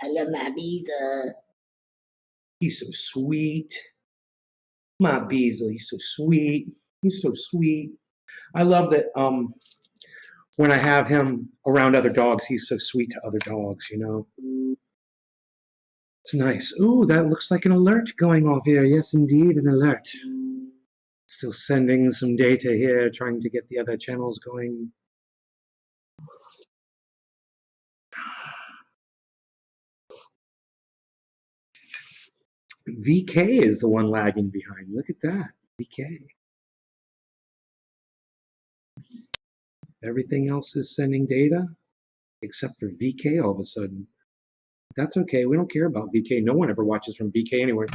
I love my Beezer. He's so sweet. My Beezer, he's so sweet. He's so sweet. I love that when I have him around other dogs, he's so sweet to other dogs, you know. It's nice. Ooh, that looks like an alert going off here. Yes, indeed, an alert. Still sending some data here, trying to get the other channels going. VK is the one lagging behind. Look at that. VK. Everything else is sending data except for VK all of a sudden. That's okay. We don't care about VK. No one ever watches from VK anywhere.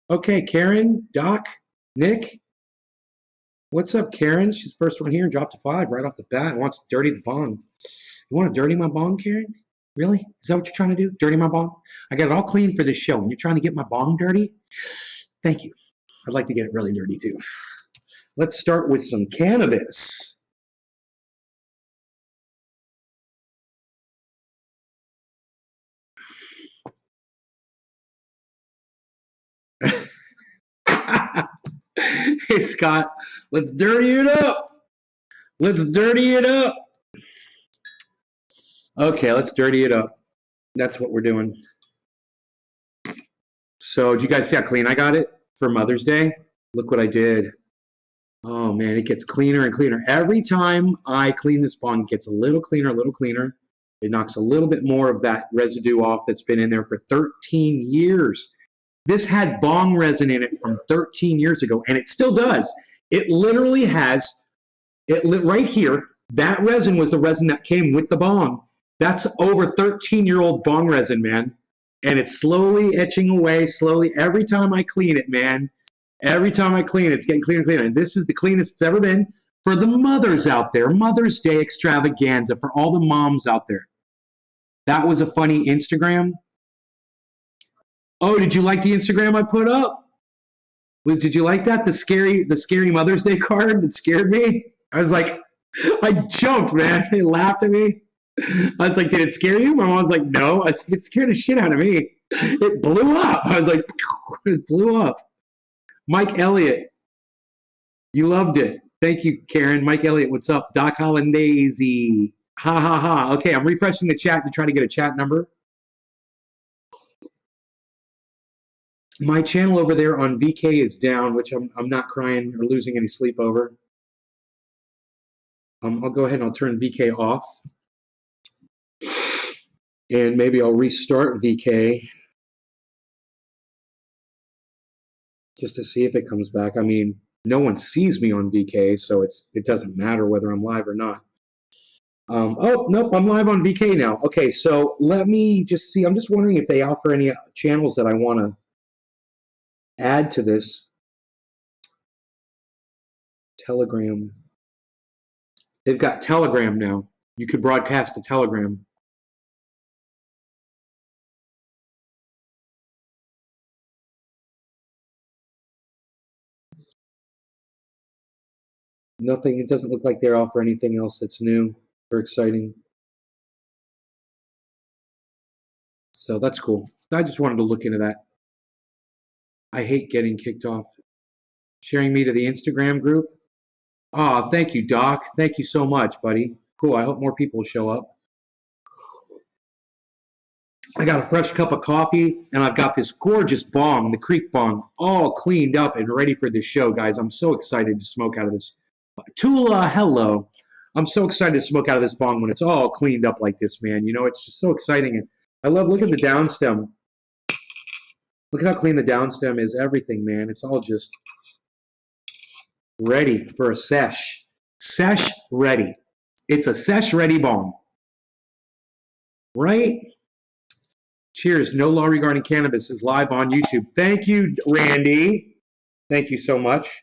Okay, Karen, Doc, Nick. What's up, Karen? She's the first one here. Dropped a 5 right off the bat. Wants to dirty the bong. You want to dirty my bong, Karen? Really? Is that what you're trying to do? Dirty my bong? I got it all clean for this show, and you're trying to get my bong dirty? Thank you. I'd like to get it really dirty, too. Let's start with some cannabis. Hey, Scott, let's dirty it up. Let's dirty it up. Okay, let's dirty it up. That's what we're doing. So, did you guys see how clean I got it for Mother's Day? Look what I did. Oh, man, it gets cleaner and cleaner. Every time I clean this bong, it gets a little cleaner, a little cleaner. It knocks a little bit more of that residue off that's been in there for 13 years. This had bong resin in it from 13 years ago, and it still does. It literally has, right here, that resin was the resin that came with the bong. That's over 13-year-old bong resin, man. And it's slowly etching away, slowly. Every time I clean it, man, every time I clean it, it's getting cleaner and cleaner. And this is the cleanest it's ever been for the mothers out there. Mother's Day extravaganza for all the moms out there. That was a funny Instagram. Oh, did you like the Instagram I put up? Did you like that? The scary Mother's Day card that scared me? I was like, I jumped, man. They laughed at me. I was like, did it scare you? My mom was like, no. I said, it scared the shit out of me. It blew up. I was like, it blew up. Mike Elliott, you loved it. Thank you, Karen. Mike Elliott, what's up? Doc Hollandaise. Ha, ha, ha. Okay, I'm refreshing the chat to try to get a chat number. My channel over there on VK is down, which I'm not crying or losing any sleep over. I'll go ahead and I'll turn VK off. And maybe I'll restart VK just to see if it comes back. I mean, no one sees me on VK, so it doesn't matter whether I'm live or not. Oh, nope, I'm live on VK now. Okay, so let me just see. I'm just wondering if they offer any channels that I want to add to this. Telegram. They've got Telegram now. You could broadcast to Telegram. Nothing, it doesn't look like they offer anything else that's new or exciting. So that's cool. I just wanted to look into that. I hate getting kicked off. Sharing me to the Instagram group. Oh, thank you, Doc. Thank you so much, buddy. Cool. I hope more people show up. I got a fresh cup of coffee, and I've got this gorgeous bong, the Creek Bong, all cleaned up and ready for this show, guys. I'm so excited to smoke out of this. Tula, hello. I'm so excited to smoke out of this bong when it's all cleaned up like this, man. You know, it's just so exciting. And I love, look at the downstem. Look at how clean the downstem is. Everything, man. It's all just ready for a sesh. Sesh ready. It's a sesh ready bong. Right? Cheers. No Law Regarding Cannabis is live on YouTube. Thank you, Randy. Thank you so much.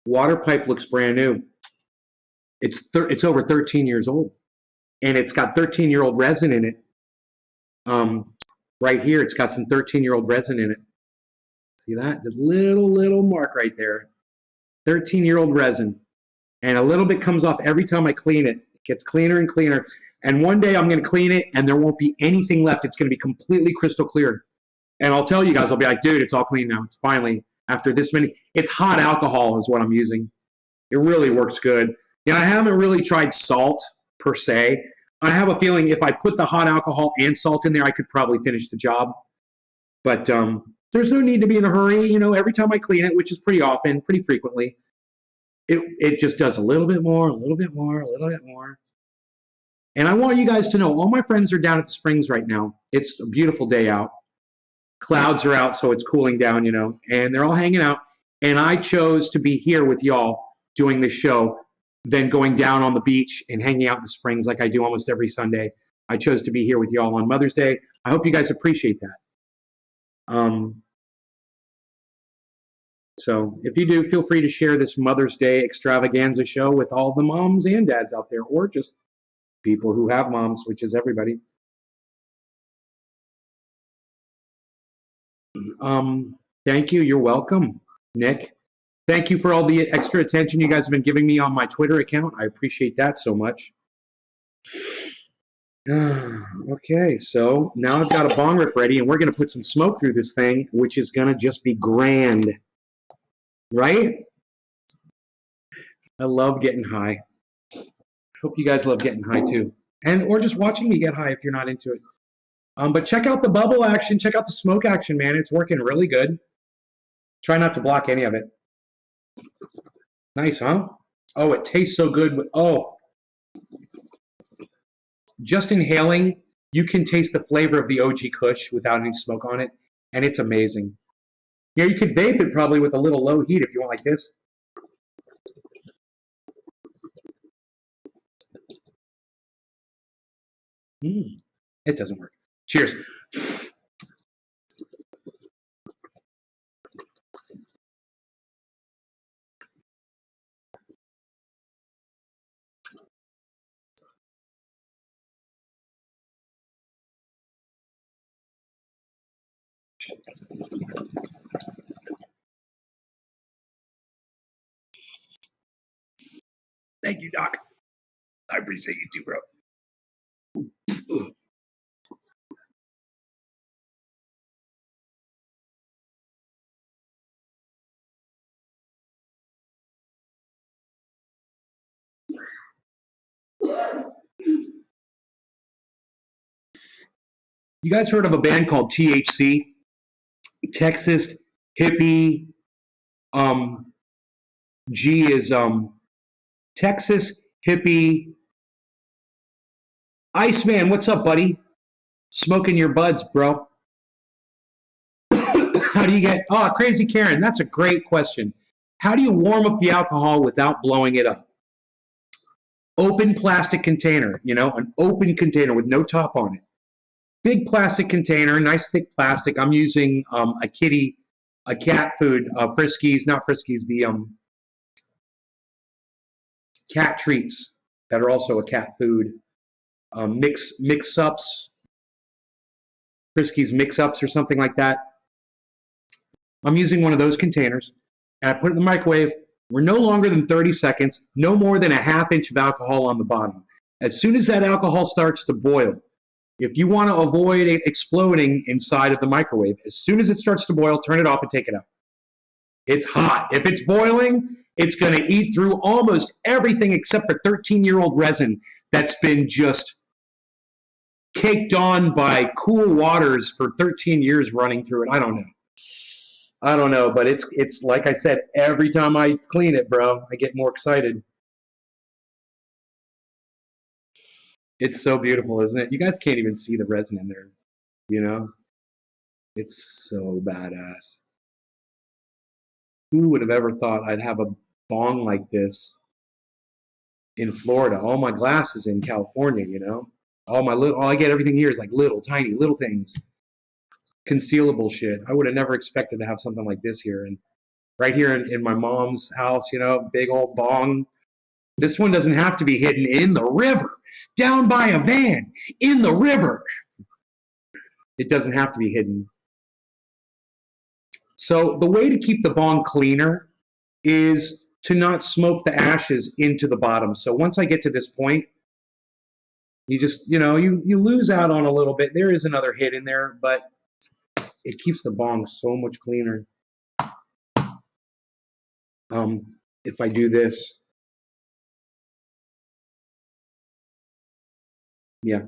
Water pipe looks brand new. It's over 13 years old. And it's got 13-year-old resin in it. Right here, it's got some 13-year-old resin in it. See that? The little mark right there. 13-year-old resin. And a little bit comes off every time I clean it. It gets cleaner and cleaner. And one day I'm going to clean it and there won't be anything left. It's going to be completely crystal clear. And I'll tell you guys, I'll be like, dude, it's all clean now. It's finally, after this many, it's hot alcohol is what I'm using. It really works good. Yeah, I haven't really tried salt per se. I have a feeling if I put the hot alcohol and salt in there, I could probably finish the job. But there's no need to be in a hurry. You know, every time I clean it, which is pretty often, pretty frequently, it just does a little bit more, a little bit more, a little bit more. And I want you guys to know, all my friends are down at the Springs right now. It's a beautiful day out. Clouds are out, so it's cooling down, you know, and they're all hanging out. And I chose to be here with y'all doing this show than going down on the beach and hanging out in the Springs like I do almost every Sunday. I chose to be here with y'all on Mother's Day. I hope you guys appreciate that. So if you do, feel free to share this Mother's Day extravaganza show with all the moms and dads out there, or just people who have moms, which is everybody. Thank you. You're welcome, Nick. Thank you for all the extra attention you guys have been giving me on my Twitter account. I appreciate that so much. Okay, so now I've got a bong rip ready, and we're going to put some smoke through this thing, which is going to just be grand. Right? I love getting high. Hope you guys love getting high too. Or just watching me get high if you're not into it. But check out the bubble action. Check out the smoke action, man. It's working really good. Try not to block any of it. Nice, huh? Oh, it tastes so good. Just inhaling, you can taste the flavor of the OG Kush without any smoke on it, and it's amazing. Yeah, you could vape it probably with a little low heat if you want like this. It doesn't work. Cheers. Thank you, Doc. I appreciate you too, bro. You guys heard of a band called THC? Texas Hippie. G is Texas Hippie. Iceman, what's up, buddy? Smoking your buds, bro. How do you get, Crazy Karen, that's a great question. How do you warm up the alcohol without blowing it up? Open plastic container, you know, an open container with no top on it. Big plastic container, nice thick plastic. I'm using a cat food, Friskies, not Friskies, the cat treats that are also a cat food. Mix-ups, Friskies mix-ups or something like that. I'm using one of those containers, and I put it in the microwave. We're no longer than 30 seconds, no more than a ½ inch of alcohol on the bottom. As soon as that alcohol starts to boil, if you want to avoid it exploding inside of the microwave, as soon as it starts to boil, turn it off and take it out. It's hot. If it's boiling, it's going to eat through almost everything except for 13-year-old resin that's been just caked on by cool waters for 13 years running through it. I don't know, but it's like I said, every time I clean it, bro, I get more excited. It's so beautiful, isn't it? You guys can't even see the resin in there, you know? It's so badass. Who would have ever thought I'd have a bong like this in Florida? All my glass is in California, you know? All I get everything here is like little, tiny, little things. Concealable shit. I would have never expected to have something like this here. And right here in my mom's house, you know, big old bong. This one doesn't have to be hidden in the river, down by a van, in the river. It doesn't have to be hidden. So the way to keep the bong cleaner is to not smoke the ashes into the bottom. So once I get to this point, You just, you lose out on a little bit. There is another hit in there, but it keeps the bong so much cleaner. If I do this, yeah.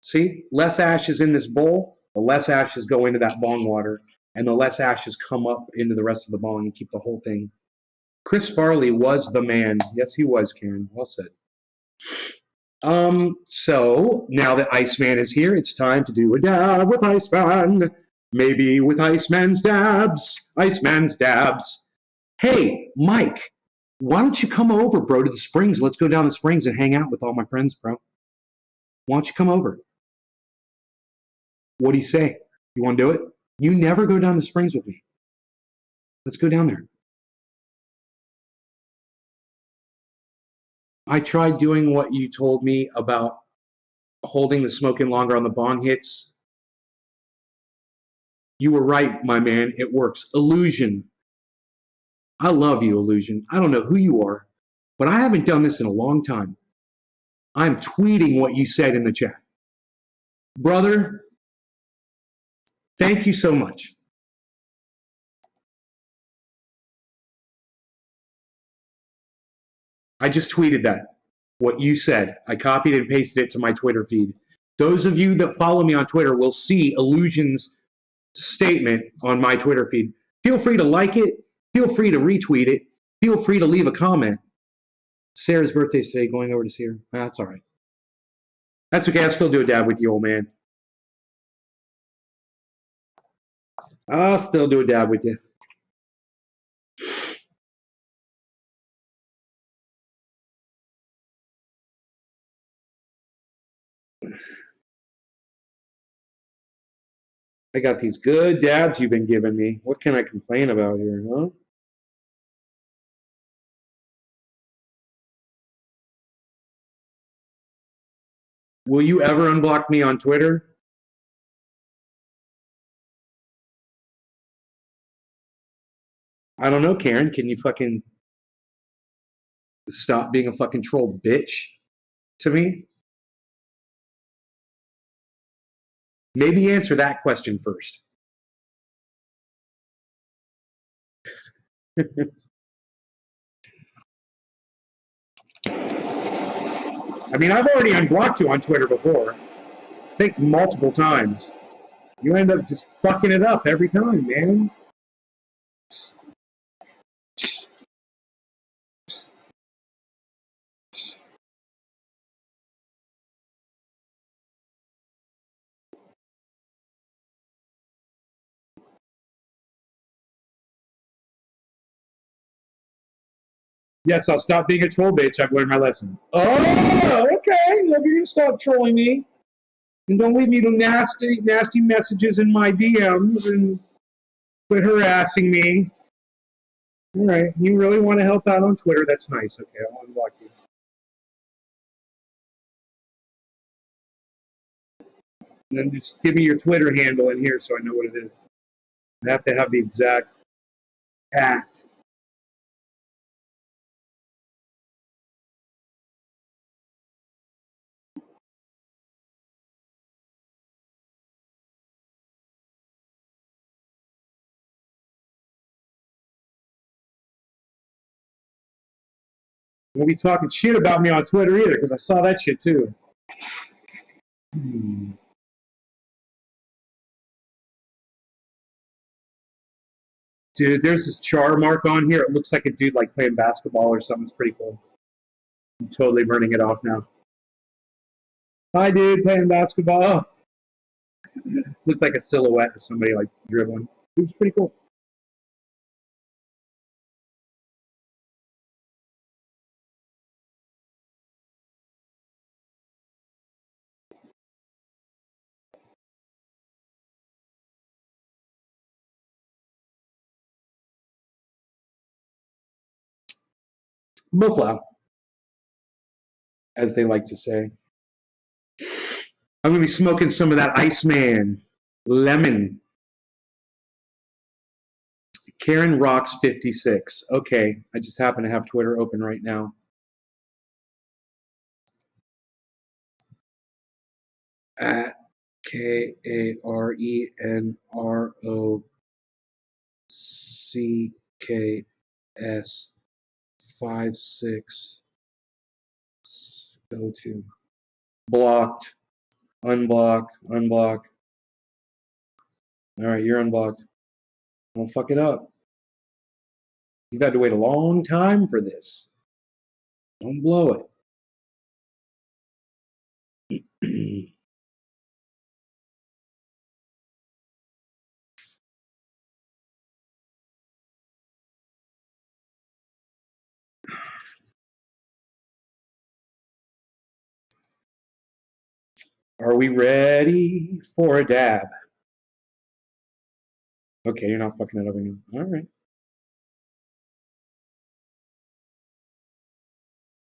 See, less ashes in this bowl, the less ashes go into that bong water, and the less ashes come up into the rest of the bong and keep the whole thing. Chris Farley was the man. Yes, he was, Karen. Well said. So now that Iceman is here, it's time to do a dab with Iceman. Maybe with Iceman's dabs. Iceman's dabs. Hey, Mike, why don't you come over, bro, to the Springs? Let's go down the Springs and hang out with all my friends, bro. Why don't you come over? What do you say? You want to do it? You never go down the Springs with me. Let's go down there. I tried doing what you told me about holding the smoke in longer on the bong hits. You were right, my man. It works. Illusion. I love you, Illusion. I don't know who you are, but I haven't done this in a long time. I'm tweeting what you said in the chat. Brother, thank you so much. I just tweeted that, what you said. I copied and pasted it to my Twitter feed. Those of you that follow me on Twitter will see Illusion's statement on my Twitter feed. Feel free to like it. Feel free to retweet it. Feel free to leave a comment. Sarah's birthday's today, going over to see her. That's all right. That's okay. I'll still do a dab with you, old man. I'll still do a dab with you. I got these good dabs you've been giving me. What can I complain about here, huh? Will you ever unblock me on Twitter? I don't know, Karen. Can you fucking stop being a fucking troll bitch to me? Maybe answer that question first. I mean, I've already unblocked you on Twitter before. I think multiple times. You end up just fucking it up every time, man. Yes, I'll stop being a troll bitch. I've learned my lesson. Oh, okay. Well, you're going to stop trolling me. And don't leave me the nasty, nasty messages in my DMs and quit harassing me. All right. You really want to help out on Twitter? That's nice. Okay, I'll unblock you. And then just give me your Twitter handle in here so I know what it is. I have to have the exact at. Don't be talking shit about me on Twitter either, because I saw that shit too. Dude, there's this char mark on here. It looks like a dude like playing basketball or something. It's pretty cool. I'm totally burning it off now. Hi, dude, playing basketball. Looked like a silhouette of somebody like dribbling. It was pretty cool. Buffalo, as they like to say. I'm gonna be smoking some of that Iceman lemon. Karen Rocks 56. Okay, I just happen to have Twitter open right now. at KARENROCKS 56. Go to blocked, unblock, unblock. All right, you're unblocked. Don't fuck it up. You've had to wait a long time for this. Don't blow it. Are we ready for a dab? Okay, you're not fucking it up again. All right.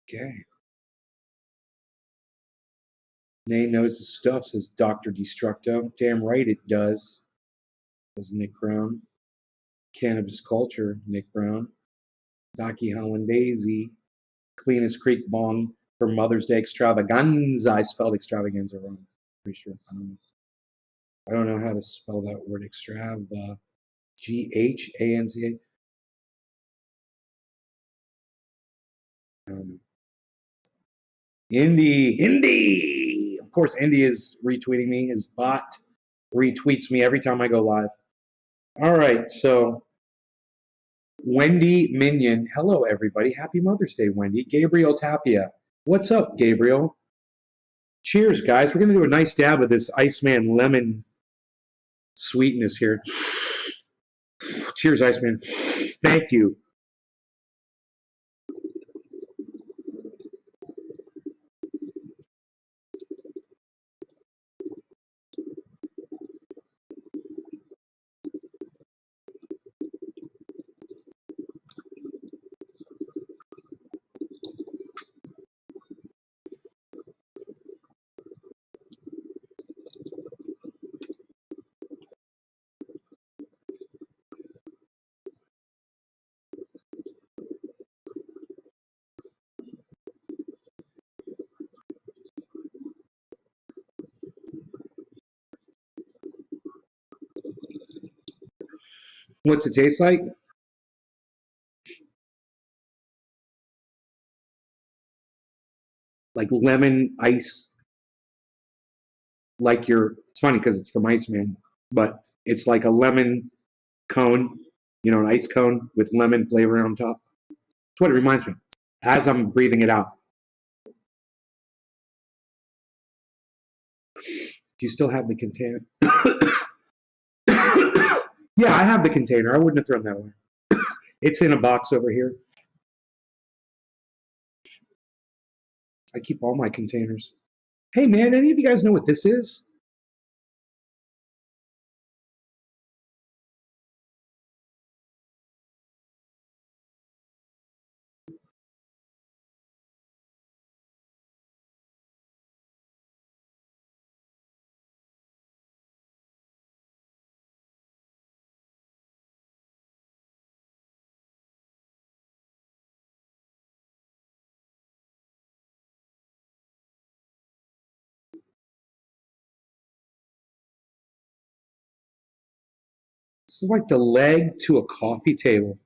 Okay. Nay knows the stuff, says Dr. Destructo. Damn right it does, says Nick Brown. Cannabis culture, Nick Brown. Docky Hollandaise. Cleanest Creek Bong for Mother's Day Extravaganza. I spelled extravaganza wrong. Pretty sure. I don't know how to spell that word. Extrava. Ghanza. I don't know. Indy. Of course, Indy is retweeting me. His bot retweets me every time I go live. All right, so Wendy Minion. Hello, everybody. Happy Mother's Day, Wendy. Gabriel Tapia. What's up, Gabriel? Cheers, guys. We're going to do a nice dab of this Iceman lemon sweetness here. Cheers, Iceman. Thank you. What's it taste like? Like lemon ice. Like it's funny because it's from Iceman, but it's like a lemon cone, an ice cone with lemon flavor on top. That's what it reminds me of as I'm breathing it out. Do you still have the container? Yeah, I have the container. I wouldn't have thrown that away. It's in a box over here. I keep all my containers. Hey, man, any of you guys know what this is? This is like the leg to a coffee table.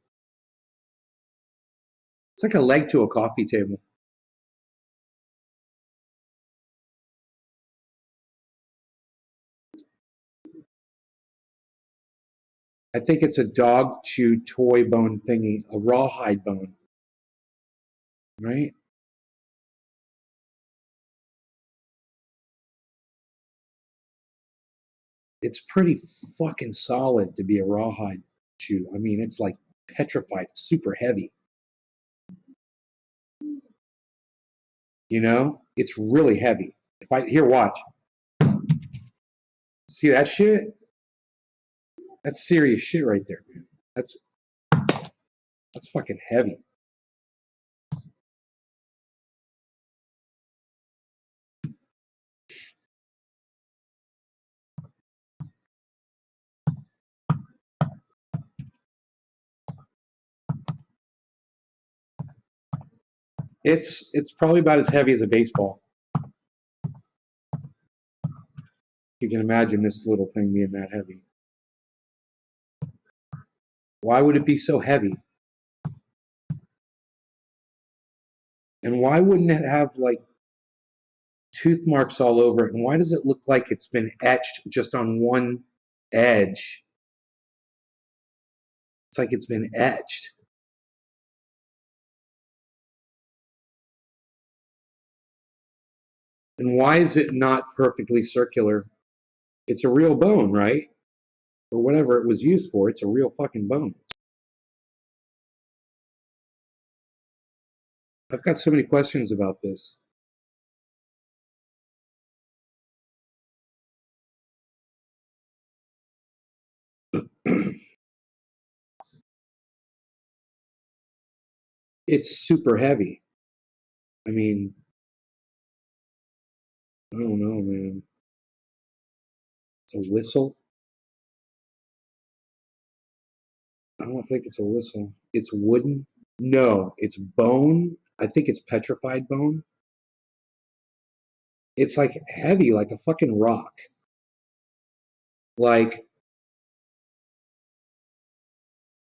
It's like a leg to a coffee table. I think it's a dog chew toy bone thingy, a rawhide bone, right? It's pretty fucking solid to be a rawhide chew. I mean, it's like petrified, it's super heavy. It's really heavy. Here, watch. See that shit? That's serious shit right there, man. That's fucking heavy. It's probably about as heavy as a baseball. You can imagine this little thing being that heavy. Why would it be so heavy? And why wouldn't it have like tooth marks all over it? And why does it look like it's been etched just on one edge? It's like it's been etched. And why is it not perfectly circular? It's a real bone, right? Or whatever it was used for. It's a real fucking bone. I've got so many questions about this. It's super heavy. I mean, I don't know, man. It's a whistle. I don't think it's a whistle. It's wooden. No, it's bone. I think it's petrified bone. It's like heavy, like a fucking rock. Like,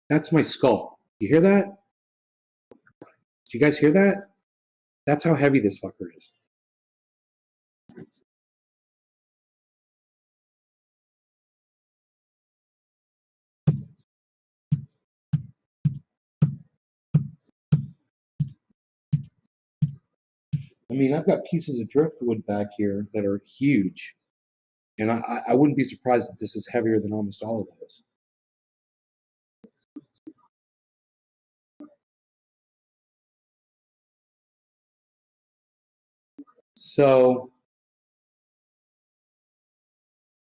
that's my skull. You hear that? Do you guys hear that? That's how heavy this fucker is. I mean, I've got pieces of driftwood back here that are huge. And I wouldn't be surprised if this is heavier than almost all of those. So,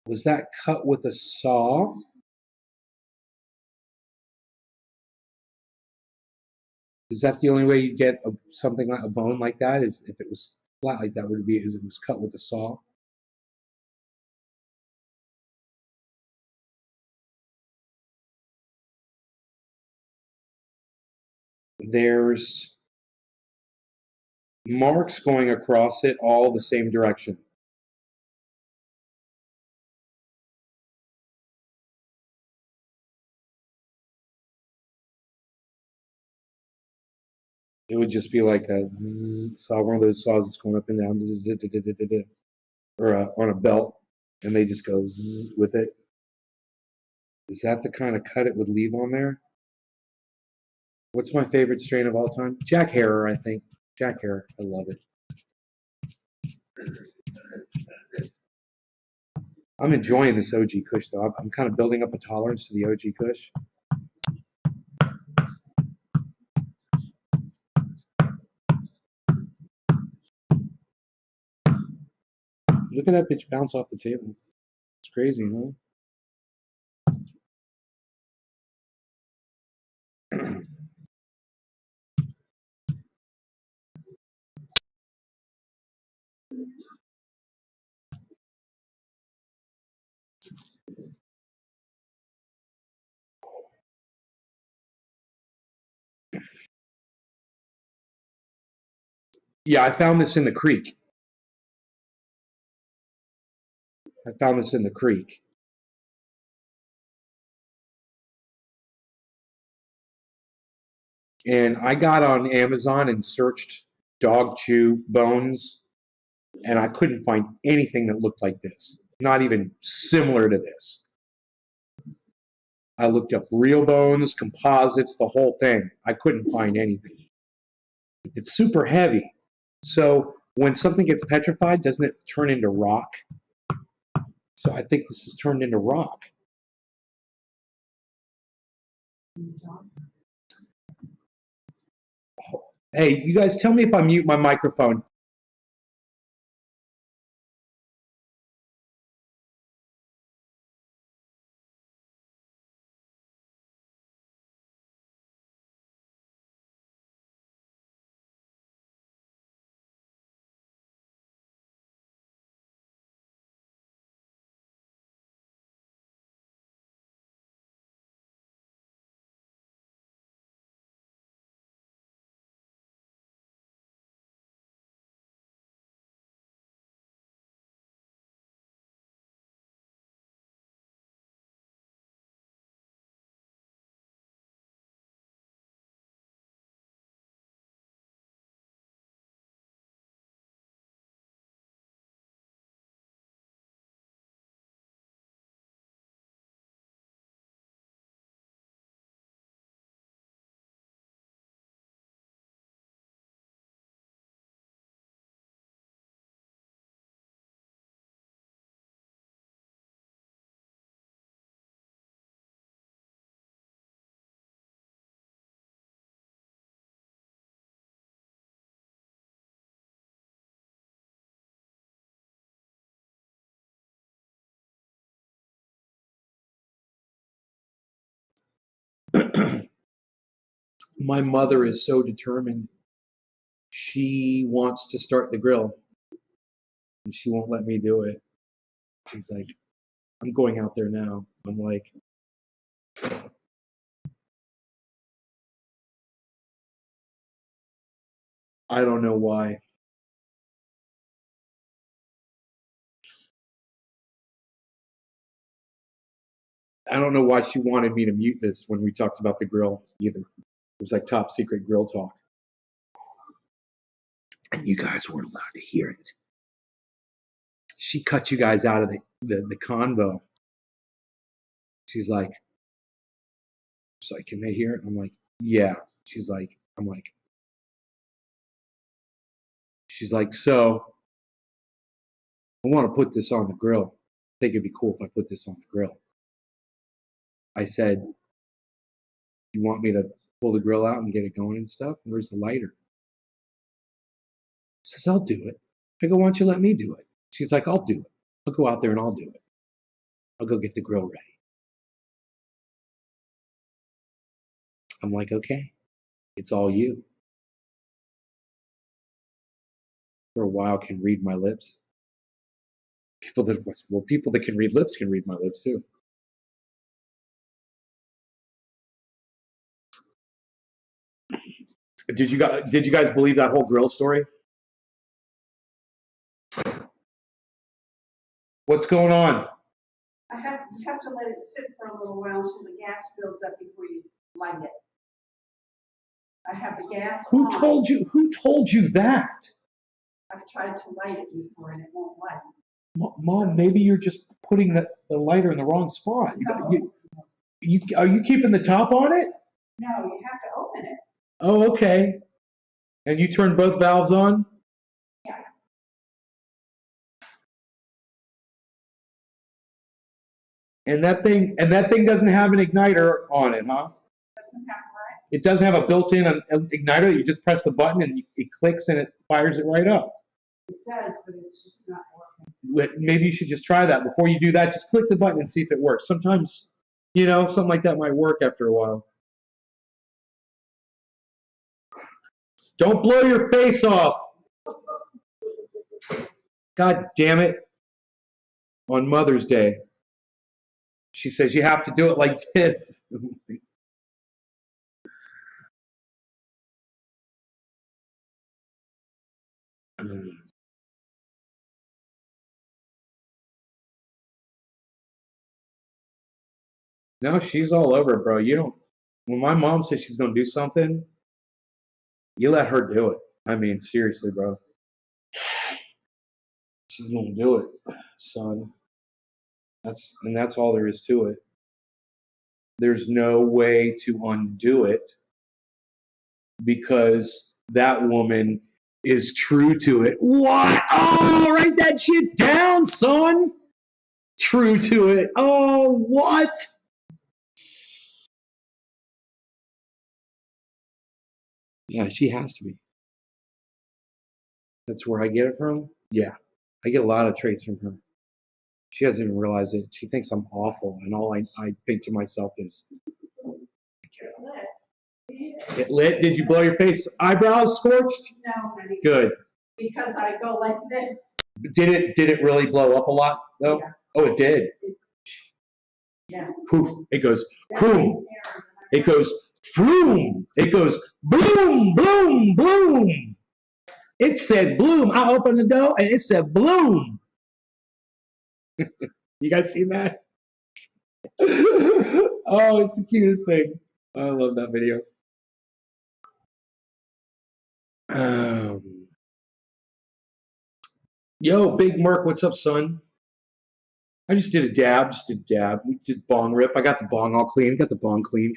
was that cut with a saw? Is that the only way you get something like a bone like that? Is if it was flat like that, would it be is it was cut with a saw? There's marks going across it all the same direction. It would just be like a saw, one of those saws that's going up and down, or on a belt, and they just go with it. Is that the kind of cut it would leave on there? What's my favorite strain of all time? Jack Herer, I think. Jack Herer, I love it. I'm enjoying this OG Kush though. I'm kind of building up a tolerance to the OG Kush. Look at that bitch bounce off the table. It's crazy, huh? Yeah, I found this in the creek. I found this in the creek. And I got on Amazon and searched dog chew bones, and I couldn't find anything that looked like this. Not even similar to this. I looked up real bones, composites, the whole thing. I couldn't find anything. It's super heavy. So when something gets petrified, doesn't it turn into rock? So I think this is turned into rock. Hey, you guys tell me if I mute my microphone. My mother is so determined. She wants to start the grill, and she won't let me do it. She's like, I'm going out there now. I'm like, I don't know why. I don't know why she wanted me to mute this when we talked about the grill either. It was like top secret grill talk. And you guys weren't allowed to hear it. She cut you guys out of the convo. She's like, can they hear it? I'm like, yeah. She's like, so I want to put this on the grill. I think it'd be cool if I put this on the grill. I said, you want me to pull the grill out and get it going and stuff? Where's the lighter? She says, I'll do it. I go, why don't you let me do it? She's like, I'll do it. I'll go out there and I'll do it. I'll go get the grill ready. I'm like, okay, it's all you. For a while can read my lips. People that can read lips can read my lips too. Did you guys believe that whole grill story? What's going on? You have to let it sit for a little while until the gas builds up before you light it. I have the gas Who on. told you that? I've tried to light it before and it won't light. Mom, maybe you're just putting the lighter in the wrong spot. No. Are you keeping the top on it? No, you have to open it. Oh, okay. And you turn both valves on? Yeah. And that thing doesn't have an igniter on it, huh? Doesn't have what? It doesn't have a built-in igniter. You just press the button and it clicks and it fires it right up. It does, but it's just not working. Maybe you should just try that. Before you do that, just click the button and see if it works. Sometimes, something like that might work after a while. Don't blow your face off. God damn it. On Mother's Day, she says you have to do it like this. No, she's all over it, bro. When my mom says she's going to do something, you let her do it. I mean, seriously, bro. She's going to do it, son. That's all there is to it. There's no way to undo it because that woman is true to it. What? Oh, write that shit down, son. True to it. Oh, what? Yeah, she has to be. That's where I get it from? Yeah. I get a lot of traits from her. She doesn't even realize it. She thinks I'm awful, and all I think to myself is, it lit? Did you blow your face? Eyebrows scorched? No, honey. Good. Because I go like this. Did it really blow up a lot though? Yeah. Oh, it did. Yeah. Poof. It goes boom. It goes floom. It goes bloom, bloom, bloom. It said bloom. I opened the door and it said bloom. You guys seen that? Oh, it's the cutest thing. I love that video. Yo, Big Merc, what's up, son? I just did a dab. We did bong rip. I got the bong all clean. Got the bong clean.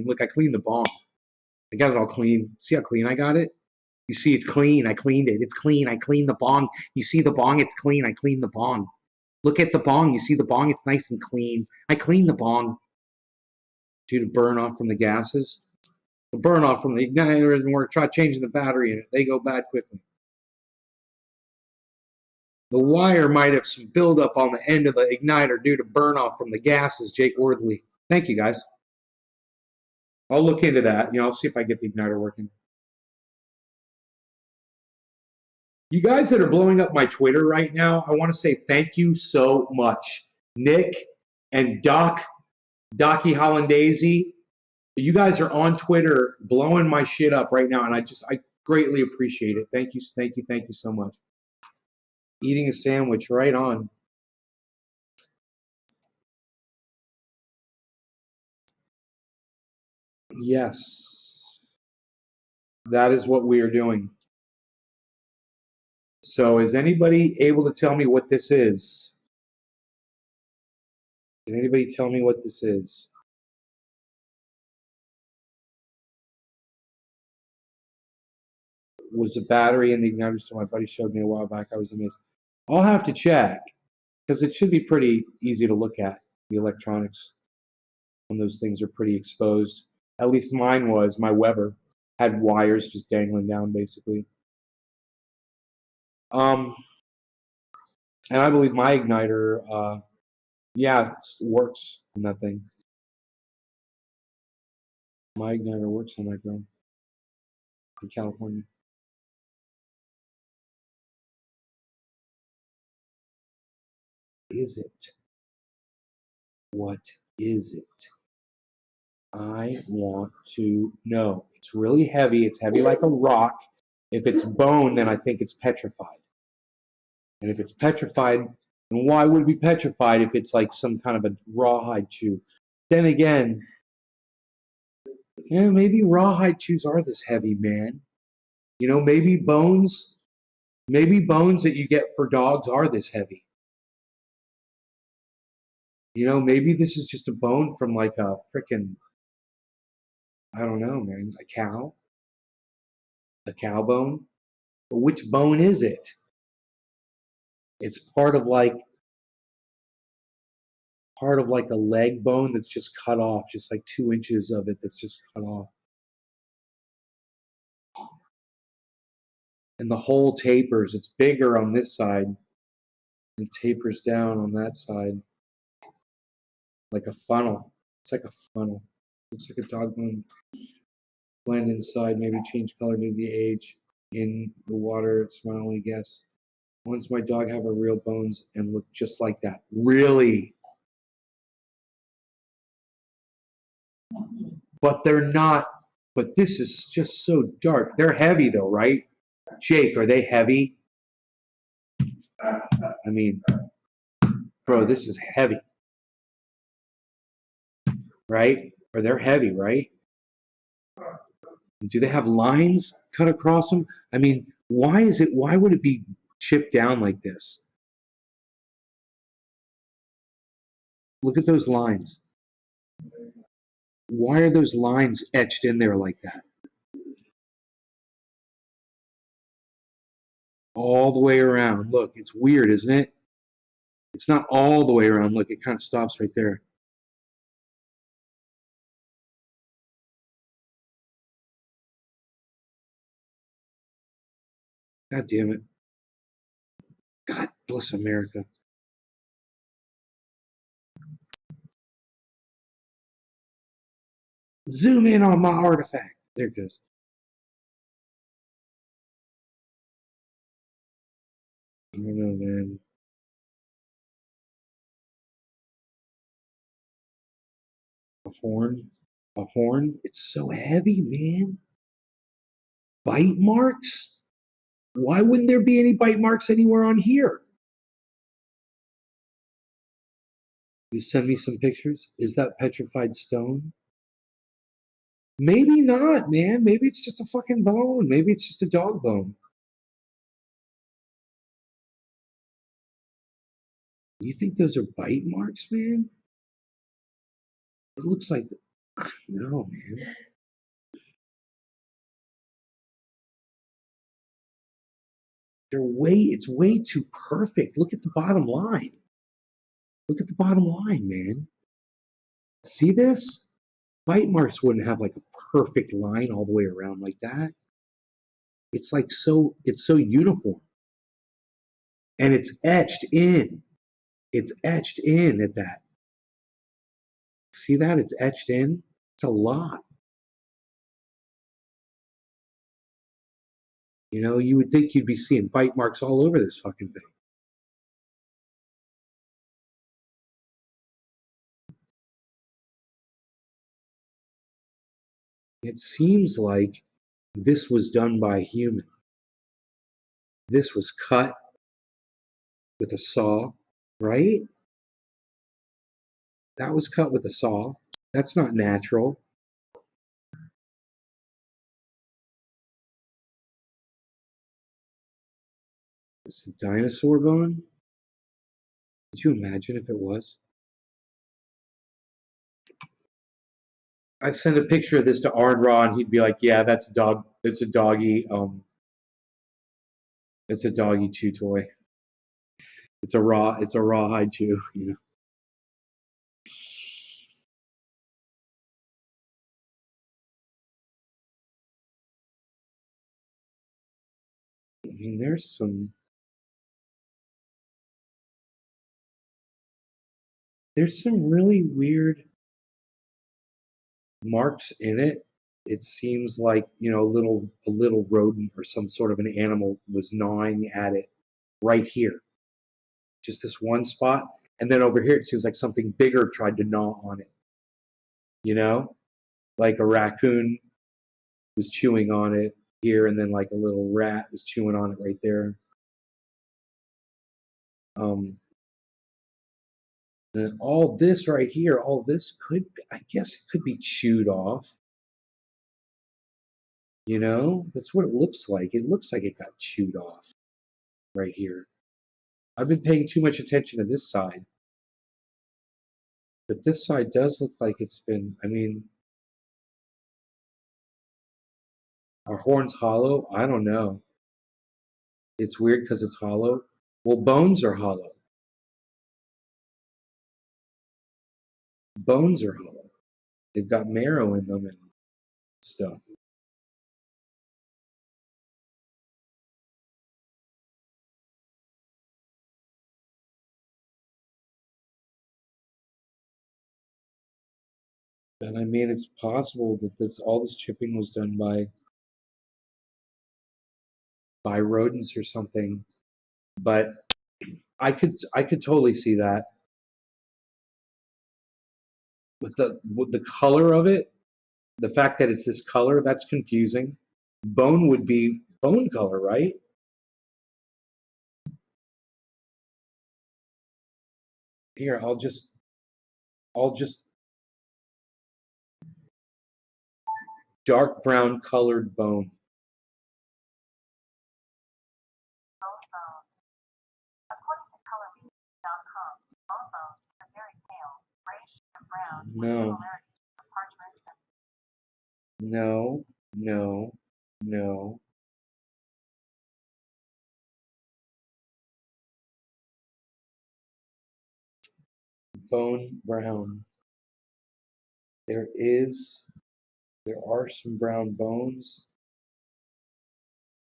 Look, I cleaned the bong. I got it all clean. See how clean I got it? You see, it's clean. I cleaned it. It's clean. I cleaned the bong. You see the bong? It's clean. I cleaned the bong. Look at the bong. You see the bong? It's nice and clean. I cleaned the bong. Due to burn off from the gases. The burn off from the igniter doesn't work. Try changing the battery in it. They go bad quickly. The wire might have some buildup on the end of the igniter due to burn off from the gases, Jake Worthley. Thank you, guys. I'll look into that. I'll see if I get the igniter working. You guys that are blowing up my Twitter right now, I want to say thank you so much. Nick and Docky Hollandaise. You guys are on Twitter blowing my shit up right now, and I greatly appreciate it. Thank you so much. Eating a sandwich, right on. Yes, that is what we are doing. So is anybody able to tell me what this is? Can anybody tell me what this is? Was a battery in the igniter, so my buddy showed me a while back. I was amazed. I'll have to check, because it should be pretty easy to look at, the electronics, when those things are pretty exposed. At least mine was. My Weber had wires just dangling down, basically. And I believe my igniter, yeah, it works on that thing. My igniter works on that girl in California. Is it? What is it? I want to know. It's really heavy. It's heavy like a rock. If it's bone, then I think it's petrified. And if it's petrified, then why would it be petrified if it's like some kind of a rawhide chew? Then again, yeah, maybe rawhide chews are this heavy, man. Maybe bones that you get for dogs are this heavy. Maybe this is just a bone from like a frickin', I don't know, man, a cow bone. But which bone is it? It's part of like a leg bone that's just cut off, just like 2 inches of it that's just cut off. And the whole tapers. It's bigger on this side. It tapers down on that side. Like a funnel. It's like a funnel. Looks like a dog bone. Blend inside, maybe change color due to the age. In the water, it's my only guess. Once my dog have a real bones and look just like that. Really? But they're not. But this is just so dark. They're heavy though, right? Jake, are they heavy? I mean, bro, this is heavy. Right? Or they're heavy, right? Do they have lines cut across them? I mean, why would it be chipped down like this? Look at those lines. Why are those lines etched in there like that? All the way around. Look, it's weird, isn't it? It's not all the way around. Look, it kind of stops right there. God damn it. God bless America. Zoom in on my artifact. There it goes. I don't know, man. A horn? A horn? It's so heavy, man. Bite marks? Why wouldn't there be any bite marks anywhere on here? You send me some pictures? Is that petrified stone? Maybe not, man. Maybe it's just a fucking bone. Maybe it's just a dog bone. You think those are bite marks, man? It looks like, no, man. It's way too perfect. Look at the bottom line. Look at the bottom line, man. See this? Bite marks wouldn't have like a perfect line all the way around like that. It's like it's so uniform. And it's etched in. It's etched in at that. See that? It's etched in. It's a lot. You know, you would think you'd be seeing bite marks all over this fucking thing. It seems like this was done by a human. This was cut with a saw, right? That was cut with a saw. That's not natural. It's a dinosaur bone? Could you imagine if it was? I send a picture of this to Arnra and he'd be like, yeah, that's a dog. It's a doggy. It's a doggy chew toy. It's a rawhide chew, you know. I mean, there's some really weird marks in it. It seems like, you know, a little rodent or some sort of an animal was gnawing at it right here. Just this one spot. And then over here it seems like something bigger tried to gnaw on it. You know? Like a raccoon was chewing on it here, and then like a little rat was chewing on it right there. And all this right here, all this could, I guess it could be chewed off. You know, that's what it looks like. It looks like it got chewed off right here. I've been paying too much attention to this side. But this side does look like it's been, I mean, our horn's hollow? I don't know. It's weird because it's hollow. Well, bones are hollow. Bones are hollow. They've got marrow in them and stuff. And I mean, it's possible that all this chipping was done by rodents or something, but I could totally see that. With the color of it, the fact that it's this color, that's confusing. Bone would be bone color, right? Here, I'll just dark brown colored bone. No, no, no, no. Bone brown. There is, there are some brown bones,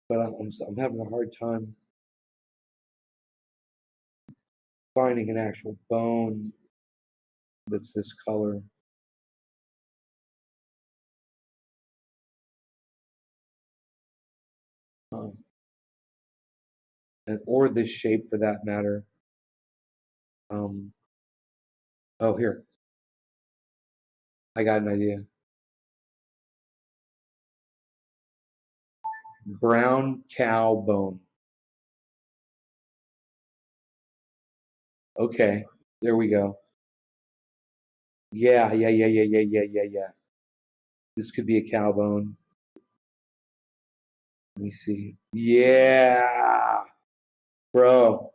but I'm having a hard time finding an actual bone that's this color. Um, or this shape for that matter. Um, oh, here, I got an idea. Brown cow bone. Okay, there we go. Yeah. This could be a cow bone. Let me see. Yeah, bro.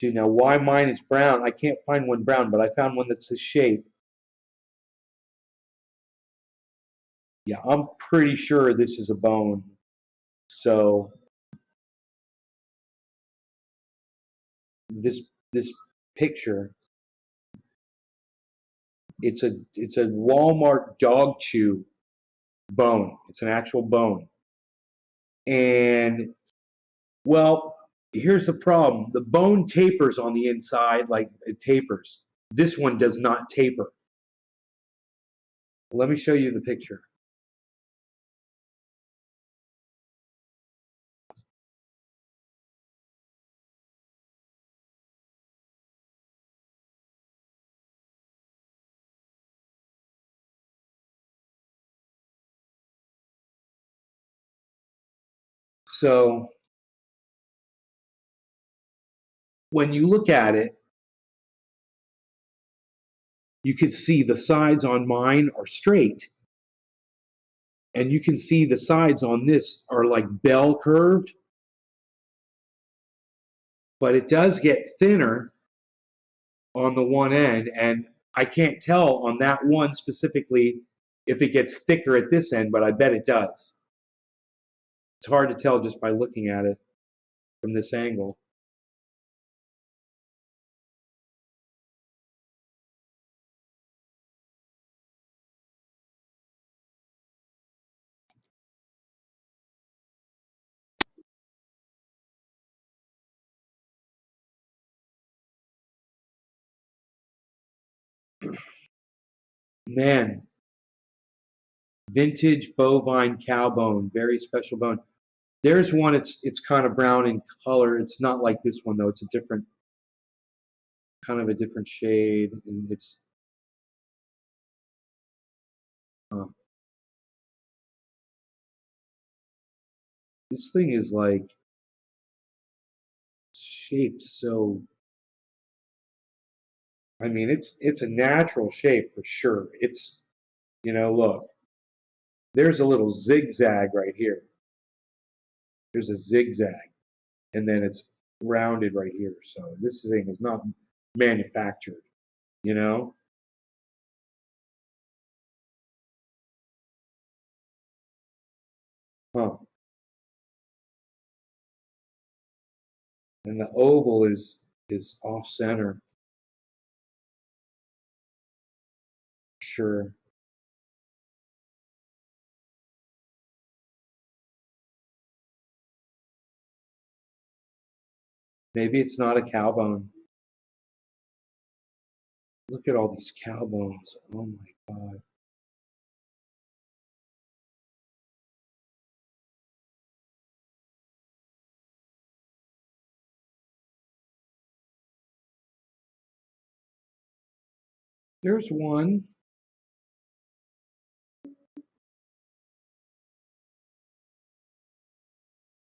Dude, now why mine is brown? I can't find one brown, but I found one that's this shape. Yeah, I'm pretty sure this is a bone. So this picture, it's a Walmart dog chew bone. It's an actual bone. And well, here's the problem. The bone tapers on the inside, like it tapers. This one does not taper. Let me show you the picture. So when you look at it, you can see the sides on mine are straight. And you can see the sides on this are like bell curved. But it does get thinner on the one end. And I can't tell on that one specifically if it gets thicker at this end, but I bet it does. It's hard to tell just by looking at it from this angle. Man, vintage bovine cow bone, very special bone. There's one, it's kind of brown in color. It's not like this one though. It's a different, kind of a different shade, and it's this thing is like shaped so. I mean, it's a natural shape for sure. It's, look, there's a little zigzag right here. There's a zigzag, and then it's rounded right here. So this thing is not manufactured, you know? Huh. And the oval is off center. Sure. Maybe it's not a cow bone. Look at all these cow bones. Oh my God. There's one.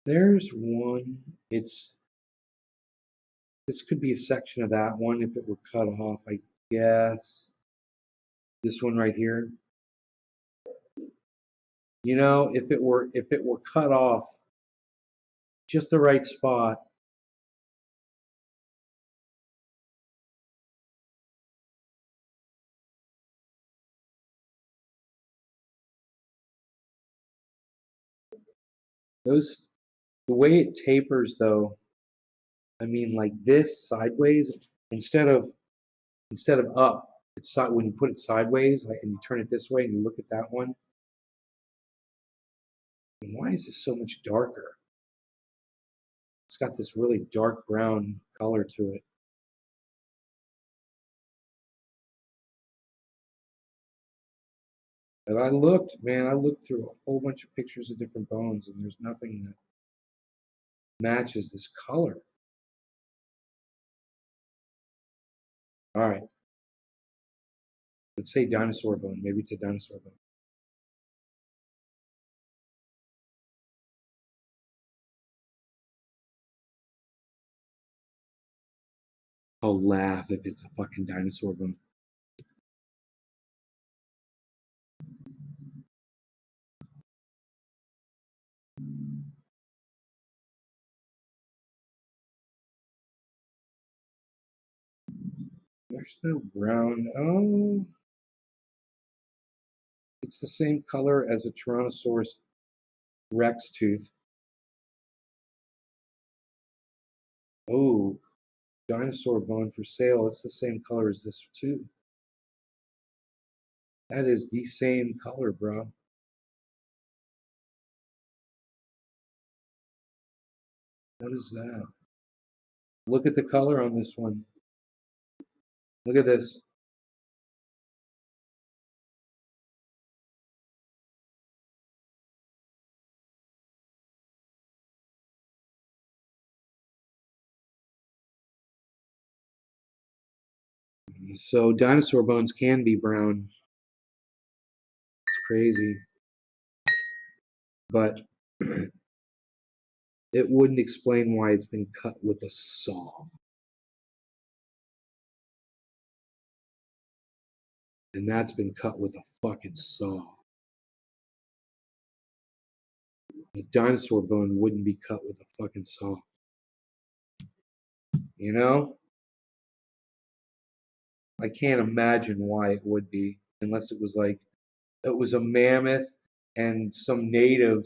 There's one. This could be a section of that one if it were cut off, I guess. This one right here. If it were cut off just the right spot, those the way it tapers though, I mean like this sideways instead of up, it's when you put it sideways like and you turn it this way and you look at that one. And why is this so much darker? It's got this really dark brown color to it. And I looked through a whole bunch of pictures of different bones, and there's nothing that matches this color. All right, let's say dinosaur bone. Maybe it's a dinosaur bone. I'll laugh if it's a fucking dinosaur bone. There's no brown. Oh, it's the same color as a Tyrannosaurus Rex tooth. Oh, dinosaur bone for sale. It's the same color as this too. That is the same color, bro. What is that? Look at the color on this one. Look at this. So dinosaur bones can be brown. It's crazy. But it wouldn't explain why it's been cut with a saw. And that's been cut with a fucking saw. A dinosaur bone wouldn't be cut with a fucking saw. You know? I can't imagine why it would be, unless it was like, it was a mammoth and some native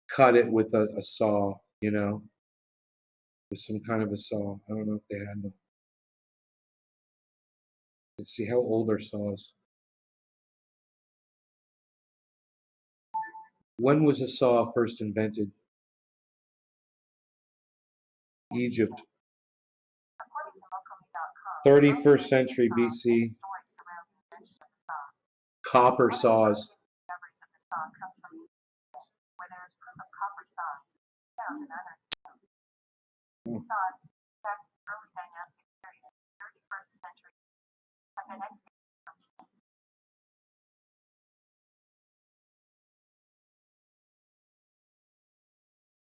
cut it with a saw, you know? With some kind of a saw. I don't know if they had them. Let's see, how old are saws? When was a saw first invented? Egypt. 31st century BC. Copper saws. Hmm.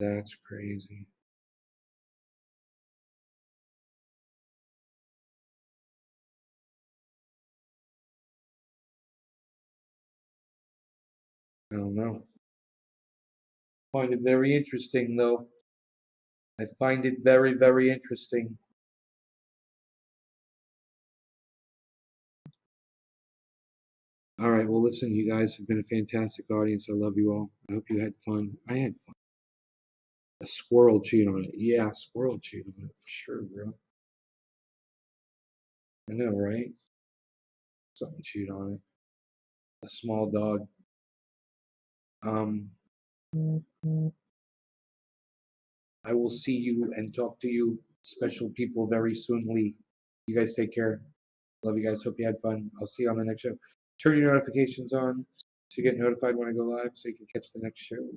That's crazy. I don't know. Find it very interesting, though. I find it very, very interesting. All right, well, listen, you guys have been a fantastic audience. I love you all. I hope you had fun. I had fun. A squirrel chewed on it. Yeah, a squirrel chewed on it for sure, bro. I know, right? Something chewed on it. A small dog. I will see you and talk to you, special people, very soonly. You guys take care. Love you guys. Hope you had fun. I'll see you on the next show. Turn your notifications on to get notified when I go live so you can catch the next show.